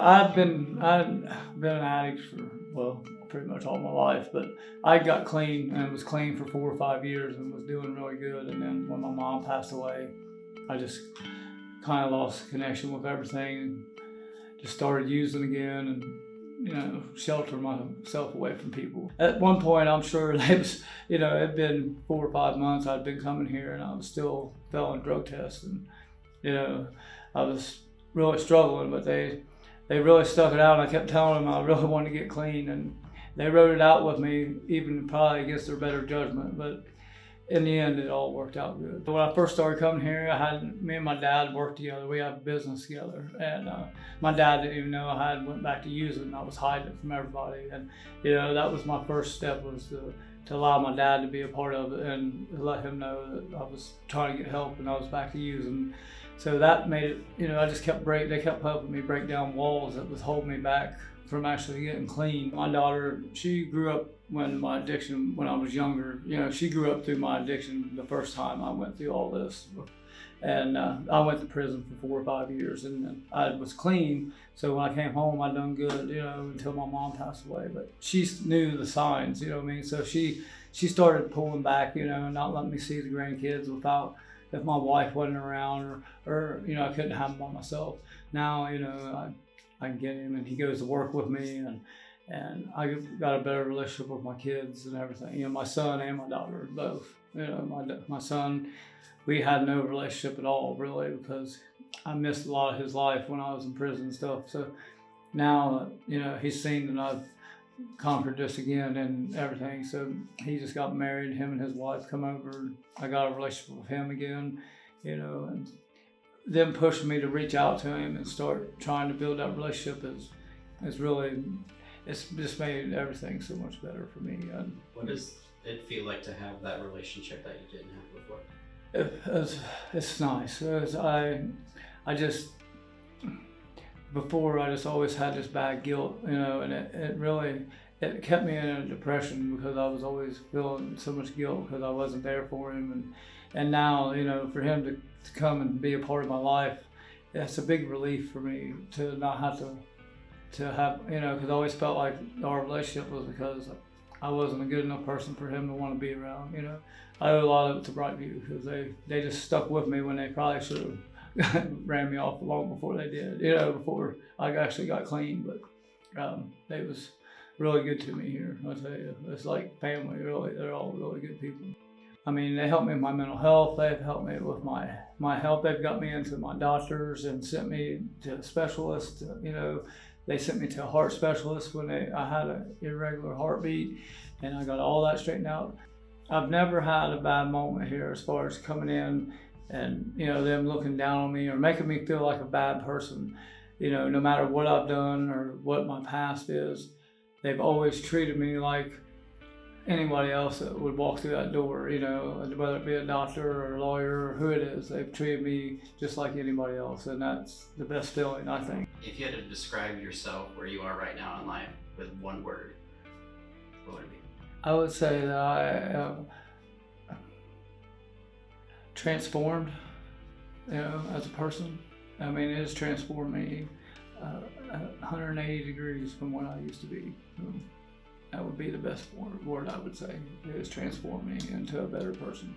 I've been an addict for, well, pretty much all my life, but I got clean and was clean for 4 or 5 years and was doing really good. And then when my mom passed away, I just kind of lost connection with everything and just started using again and, shelter myself away from people. At one point, I'm sure it was, it'd been 4 or 5 months I'd been coming here and I was still failing drug tests. And, I was really struggling, but they really stuck it out, and I kept telling them I really wanted to get clean, and they wrote it out with me, even probably against their better judgment, but in the end, it all worked out good. When I first started coming here, me and my dad worked together. We had a business together, and my dad didn't even know I went back to using, and I was hiding it from everybody. And that was my first step, was to allow my dad to be a part of it and let him know that I was trying to get help and I was back to using. So that made it, they kept helping me break down walls that was holding me back from actually getting clean. My daughter, she grew up when I was younger, she grew up through my addiction the first time I went through all this. And I went to prison for 4 or 5 years, and I was clean. So when I came home, I done good, until my mom passed away. But she knew the signs, So she started pulling back, not letting me see the grandkids if my wife wasn't around, or I couldn't have them by myself. Now, I can get him, and he goes to work with me, and I got a better relationship with my kids and everything. My son and my daughter both. My son, we had no relationship at all, really, because I missed a lot of his life when I was in prison and stuff. So now, he's seen that I've conquered this again and everything. So he just got married. Him and his wife come over. I got a relationship with him again, and them pushing me to reach out to him and start trying to build that relationship is really, it's just made everything so much better for me. And what does it feel like to have that relationship that you didn't have before? It's nice. Before I just always had this bad guilt, and it kept me in a depression because I was always feeling so much guilt because I wasn't there for him. And now, for him to come and be a part of my life, that's a big relief for me to not have to have, because I always felt like our relationship was because I wasn't a good enough person for him to want to be around. I owe a lot of it to Brightview because they just stuck with me when they probably should have ran me off long before they did, before I actually got clean. But they was really good to me here. I'll tell you, it's like family. Really, they're all really good people. I mean, they helped me with my mental health. They've helped me with my health. They've got me into my doctors and sent me to specialists. They sent me to a heart specialist when I had an irregular heartbeat, and I got all that straightened out. I've never had a bad moment here as far as coming in and, them looking down on me or making me feel like a bad person. No matter what I've done or what my past is, they've always treated me like anybody else that would walk through that door, whether it be a doctor or a lawyer or who it is. They've treated me just like anybody else, and that's the best feeling, I think. If you had to describe yourself where you are right now in life with one word, what would it be? I would say that I am transformed, as a person. I mean, it has transformed me 180 degrees from what I used to be. That would be the best word I would say. It has transformed me into a better person.